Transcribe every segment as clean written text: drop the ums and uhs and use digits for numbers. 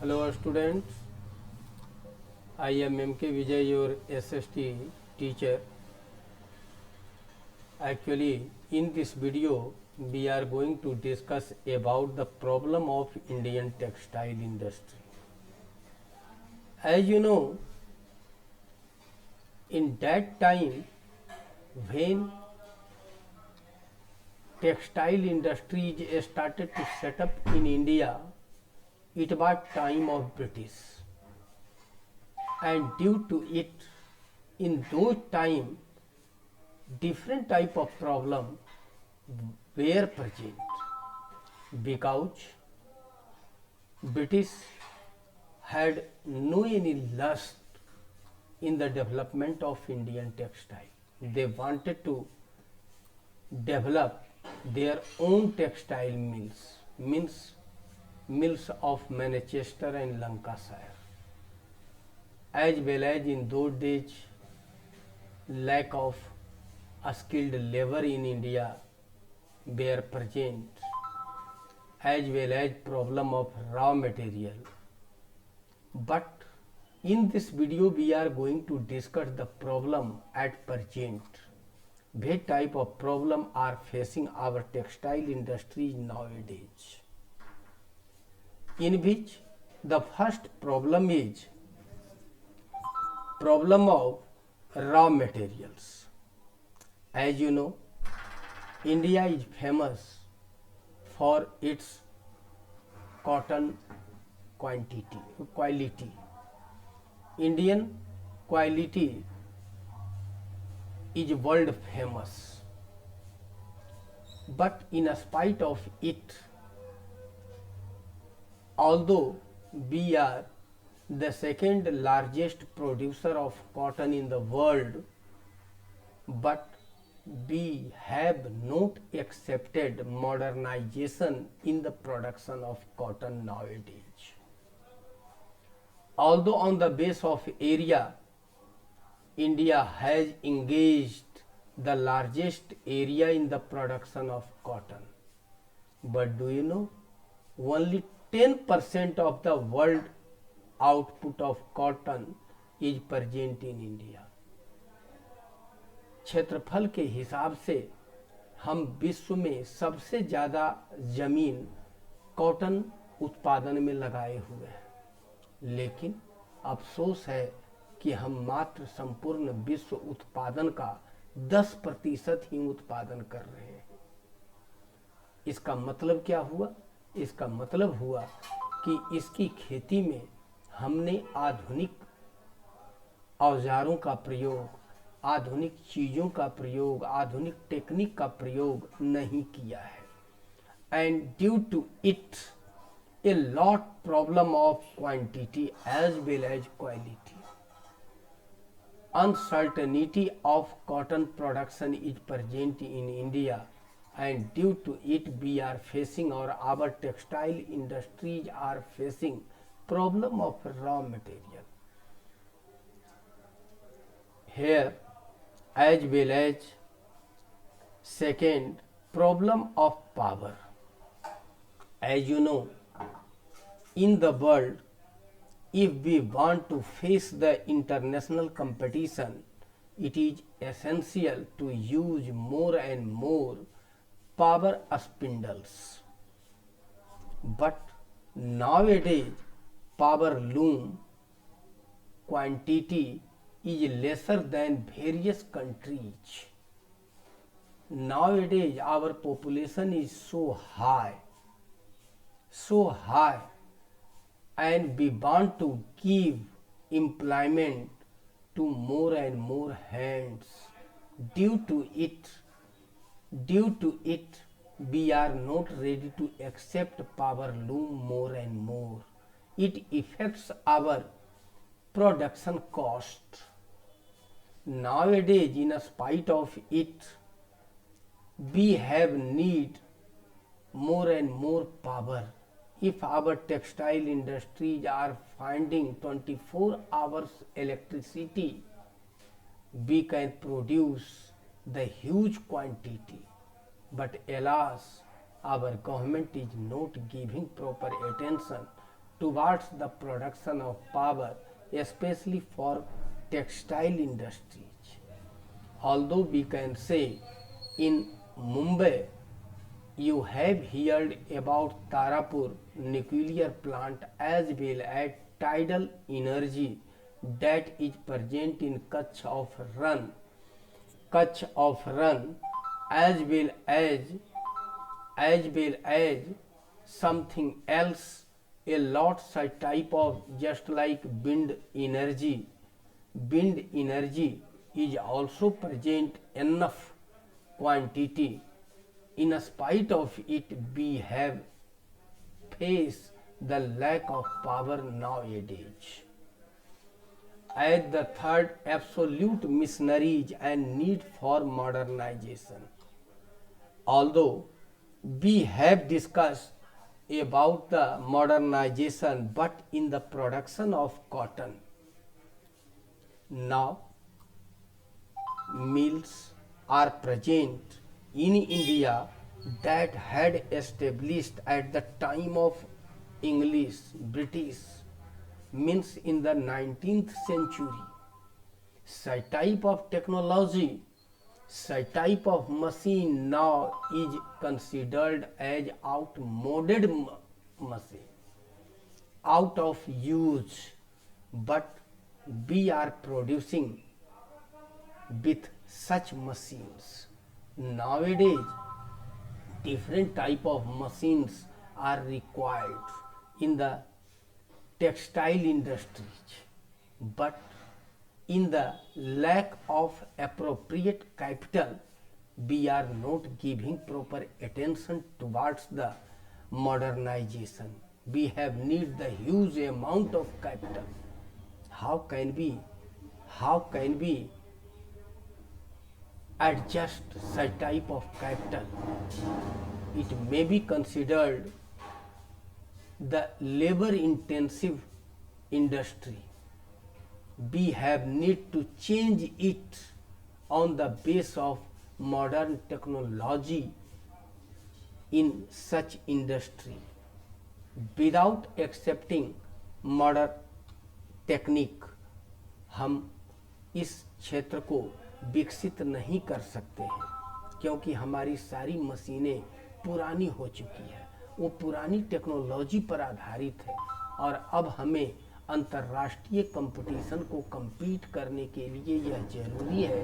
Hello students, I am MK Vijay, your SST teacher. Actually, in this video, we are going to discuss about the problem of Indian textile industry. As you know, in that time when textile industry started to set up in India, it was time of British, and due to it, in those time different type of problem were present because British had no any lust in the development of Indian textile. They wanted to develop their own textile mills of Manchester and Lancashire. As well as in those days, lack of skilled labor in India were present, as well as problem of raw material. But in this video we are going to discuss the problem at present. What type of problem are facing our textile industry nowadays? In which the first problem is problem of raw materials. As you know, India is famous for its cotton quality. Indian quality is world famous. But in spite of it, although we are the second largest producer of cotton in the world, but we have not accepted modernization in the production of cotton nowadays. Although on the base of area, India has engaged the largest area in the production of cotton. But do you know, only 10% of the world output of cotton is present in India. क्षेत्रफल के हिसाब से हम विश्व में सबसे ज़्यादा जमीन कॉटन उत्पादन में लगाए हुए हैं, लेकिन अफसोस है कि हम मात्र संपूर्ण विश्व उत्पादन का 10% ही उत्पादन कर रहे हैं। इसका मतलब क्या हुआ? इसका मतलब हुआ कि इसकी खेती में हमने आधुनिक औजारों का प्रयोग, आधुनिक चीज़ों का प्रयोग, आधुनिक टेक्निक का प्रयोग नहीं किया है। And due to it a lot problem of quantity as well as quality. Uncertainty of cotton production is present in India, and due to it we are facing, or our textile industries are facing, problem of raw material. Here, as well as second, problem of power. As you know, in the world, if we want to face the international competition, it is essential to use more and more power spindles. But nowadays, power loom quantity is lesser than various countries. Nowadays, our population is so high, and we want to give employment to more and more hands. Due to it, we are not ready to accept power loom more and more. It affects our production cost. Nowadays, in spite of it, we have need more and more power. If our textile industries are finding 24 hours electricity, we can produce the huge quantity. But alas, our government is not giving proper attention towards the production of power, especially for textile industries. Although we can say in Mumbai, you have heard about Tarapur nuclear plant as well as tidal energy that is present in Kutch of Run, as well as something else, a lot such type of, just like wind energy is also present enough quantity. In spite of it, we have faced the lack of power nowadays. As the third, absolute missionaries and need for modernization. Although we have discussed about the modernization, but in the production of cotton, now mills are present in India that had established at the time of English, British, means in the 19th century. Such type of technology, such type of machine now is considered as outmoded machine, out of use, but we are producing with such machines. Nowadays, different type of machines are required in the textile industries, but in the lack of appropriate capital, we are not giving proper attention towards the modernization. We have need the huge amount of capital. How can we adjust such type of capital? It may be considered the labor intensive industry. We have need to change it on the base of modern technology in such industry. Without accepting modern technique, हम इस क्षेत्र को विकसित नहीं कर सकते हैं, क्योंकि हमारी सारी मशीनें पुरानी हो चुकी है, वो पुरानी टेक्नोलॉजी पर आधारित है। और अब हमें अंतर्राष्ट्रीय कंपटीशन को compete करने के लिए यह जरूरी है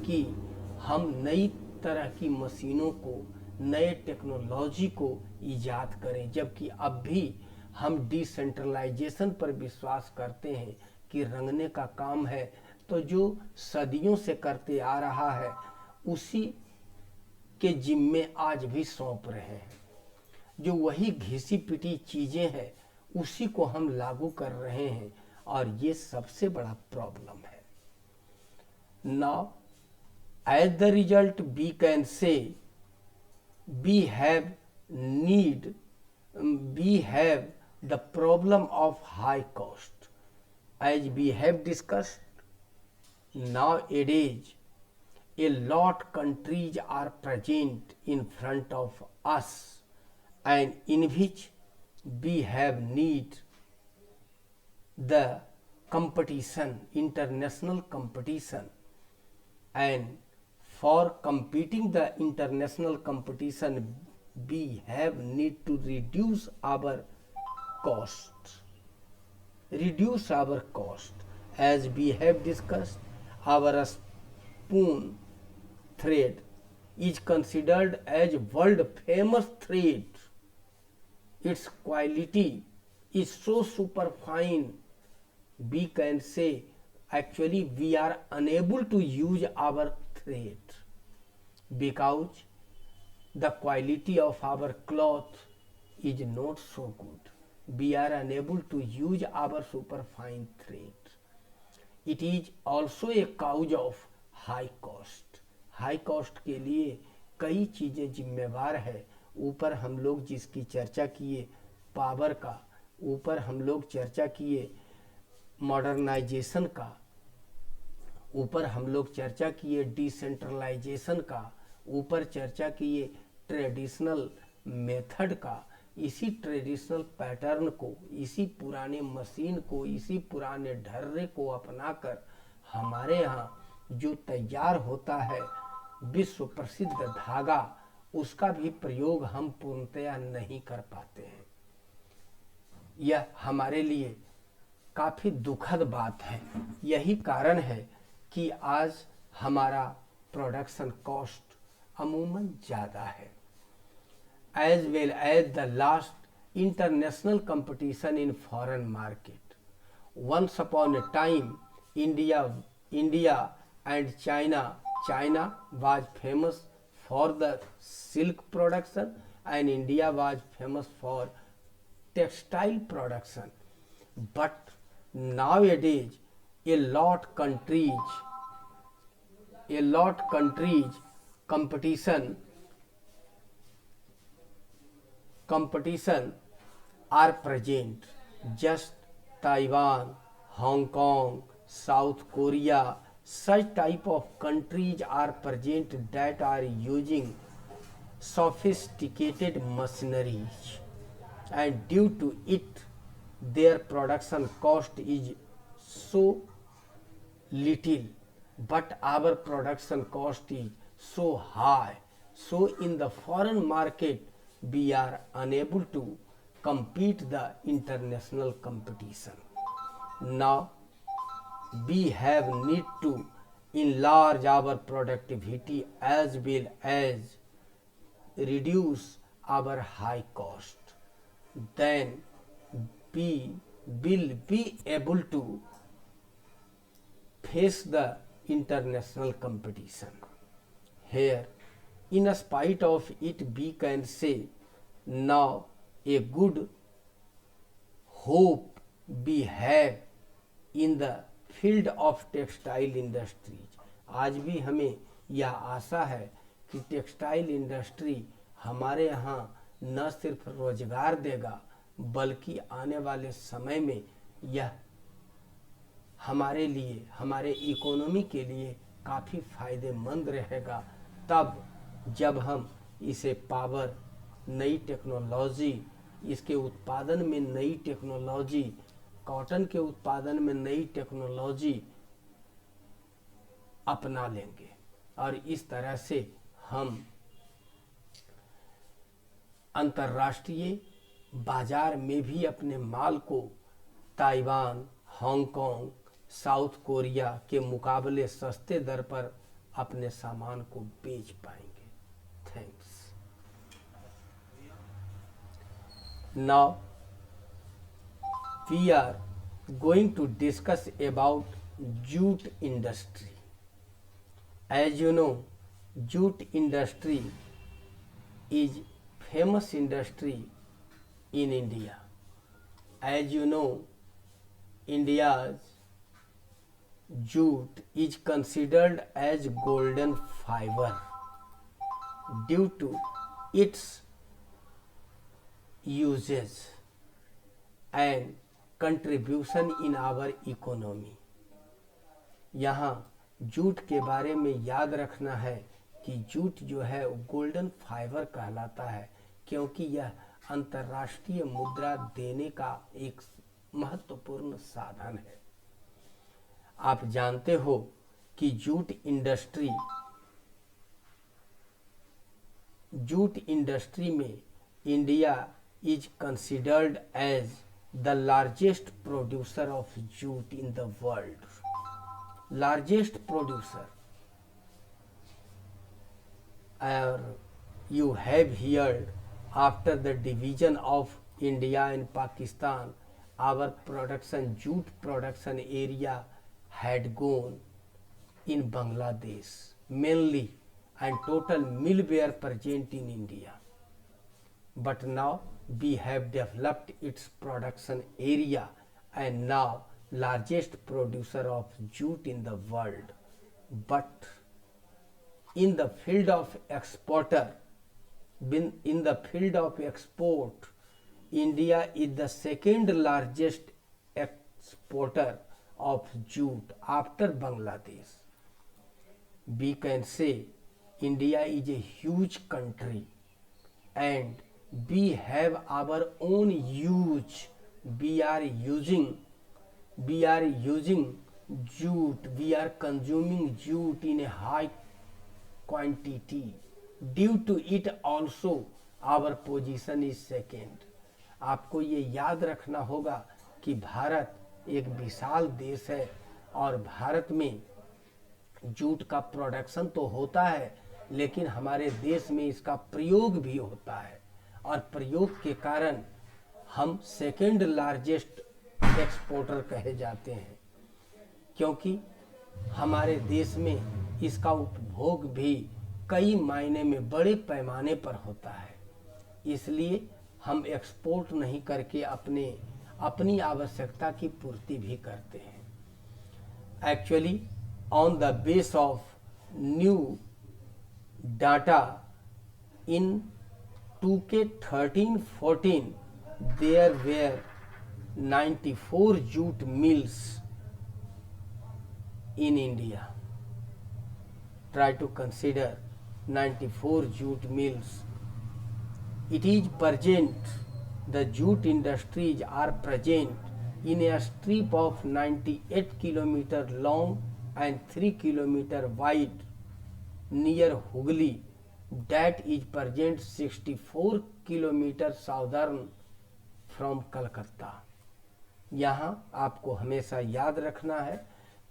कि हम नई तरह की मशीनों को, नए टेक्नोलॉजी को ईजाद करें। जबकि अब भी हम डिसेंट्रलाइजेशन पर विश्वास करते हैं कि रंगने का काम है तो जो सदियों से करते आ रहा है उसी के जिम्मे आज भी सौंप रहे हैं। जो वही घिसी पिटी चीजें हैं उसी को हम लागू कर रहे हैं, और ये सबसे बड़ा प्रॉब्लम है। Now as the result we can say we have the problem of high cost. As we have discussed, nowadays a lot countries are present in front of us, and in which we have need the competition, international competition, and for competing the international competition we have need to reduce our cost. As we have discussed, our spoon thread is considered as world famous thread. Its quality is so super fine, we can say actually we are unable to use our thread because the quality of our cloth is not so good. We are unable to use our superfine thread. It is also a cause of high cost. High cost के लिए कई चीज़ें जिम्मेवार है। ऊपर हम लोग जिसकी चर्चा किए पावर का, ऊपर हम लोग चर्चा किए मॉडर्नाइजेशन का, ऊपर हम लोग चर्चा किए डिसेंट्रलाइजेशन का, ऊपर चर्चा किए ट्रेडिशनल मेथड का, इसी ट्रेडिशनल पैटर्न को, इसी पुराने मशीन को, इसी पुराने ढर्रे को अपनाकर हमारे यहाँ जो तैयार होता है विश्व प्रसिद्ध धागा, उसका भी प्रयोग हम पूर्णतया नहीं कर पाते हैं। यह हमारे लिए काफ़ी दुखद बात है। यही कारण है कि आज हमारा प्रोडक्शन कॉस्ट अमूमन ज़्यादा है। As well as the last international competition in foreign market. Once upon a time India and China was famous for the silk production and India was famous for textile production. But nowadays a lot countries competition are present. Just Taiwan, Hong Kong, South Korea, such type of countries are present that are using sophisticated machineries, and due to it their production cost is so little, but our production cost is so high. So in the foreign market we are unable to compete the international competition. Now we have need to enlarge our productivity as well as reduce our high cost. Then we will be able to face the international competition. Here, in spite of it, we can say now a good hope we have in the field of textile industries. आज भी हमें यह आशा है कि textile industry हमारे यहाँ न सिर्फ रोजगार देगा बल्कि आने वाले समय में यह हमारे लिए, हमारे इकोनॉमी के लिए काफ़ी फायदेमंद रहेगा। तब जब हम इसे पावर, नई टेक्नोलॉजी, इसके उत्पादन में नई टेक्नोलॉजी, कॉटन के उत्पादन में नई टेक्नोलॉजी अपना लेंगे और इस तरह से हम अंतर्राष्ट्रीय बाजार में भी अपने माल को ताइवान, हांगकांग, साउथ कोरिया के मुकाबले सस्ते दर पर अपने सामान को बेच पाएंगे। Thanks. Now we are going to discuss about jute industry. As you know, jute industry is famous industry in India. As you know, India's jute is considered as golden fiber due to its uses and contribution in our economy. यहाँ jute के बारे में याद रखना है कि jute जो है वो गोल्डन फाइबर कहलाता है क्योंकि यह अंतर्राष्ट्रीय मुद्रा देने का एक महत्वपूर्ण साधन है। आप जानते हो कि जूट इंडस्ट्री में India is considered as the largest producer of jute in the world. Largest producer. You have heard after the division of India and Pakistan, our jute production area had gone in Bangladesh mainly, and total mill were present in India. But now we have developed its production area and now largest producer of jute in the world. But in the field of export, India is the second largest exporter of jute after Bangladesh. We can say India is a huge country and we have our own use. We are using jute. We are consuming jute in a high quantity. Due to it also our position is second. आपको ये याद रखना होगा कि भारत एक विशाल देश है और भारत में जूट का प्रोडक्शन तो होता है, लेकिन हमारे देश में इसका प्रयोग भी होता है और प्रयोग के कारण हम सेकेंड लार्जेस्ट एक्सपोर्टर कहे जाते हैं, क्योंकि हमारे देश में इसका उपभोग भी कई मायने में बड़े पैमाने पर होता है। इसलिए हम एक्सपोर्ट नहीं करके अपनी आवश्यकता की पूर्ति भी करते हैं। Actually on the base of new data in 2K13-14 there were 94 jute mills in India. Try to consider 94 jute mills. It is present, the jute industries are present in a strip of 98 km long and 3 km wide near Hooghly, that is present 64 km southern from Calcutta. यहाँ आपको हमेशा याद रखना है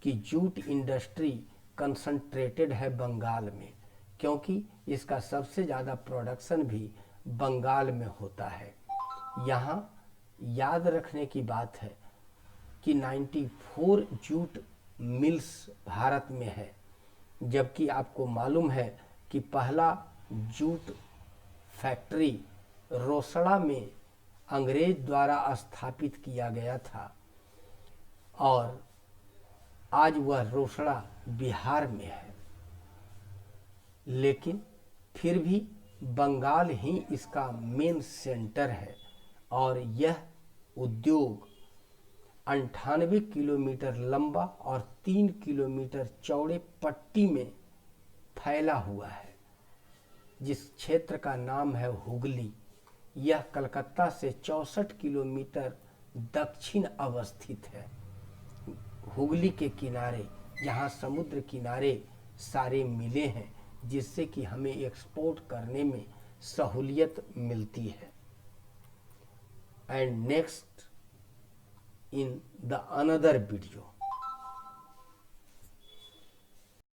कि jute industry concentrated है बंगाल में, क्योंकि इसका सबसे ज़्यादा प्रोडक्शन भी बंगाल में होता है। यहाँ याद रखने की बात है कि 94 जूट मिल्स भारत में है, जबकि आपको मालूम है कि पहला जूट फैक्ट्री रोसड़ा में अंग्रेज द्वारा स्थापित किया गया था और आज वह रोसड़ा बिहार में है, लेकिन फिर भी बंगाल ही इसका मेन सेंटर है और यह उद्योग 98 किलोमीटर लंबा और 3 किलोमीटर चौड़े पट्टी में फैला हुआ है, जिस क्षेत्र का नाम है हुगली। यह कलकत्ता से 64 किलोमीटर दक्षिण अवस्थित है। हुगली के किनारे, जहाँ समुद्र किनारे सारे मिले हैं, जिससे कि हमें एक्सपोर्ट करने में सहूलियत मिलती है। And next in the another video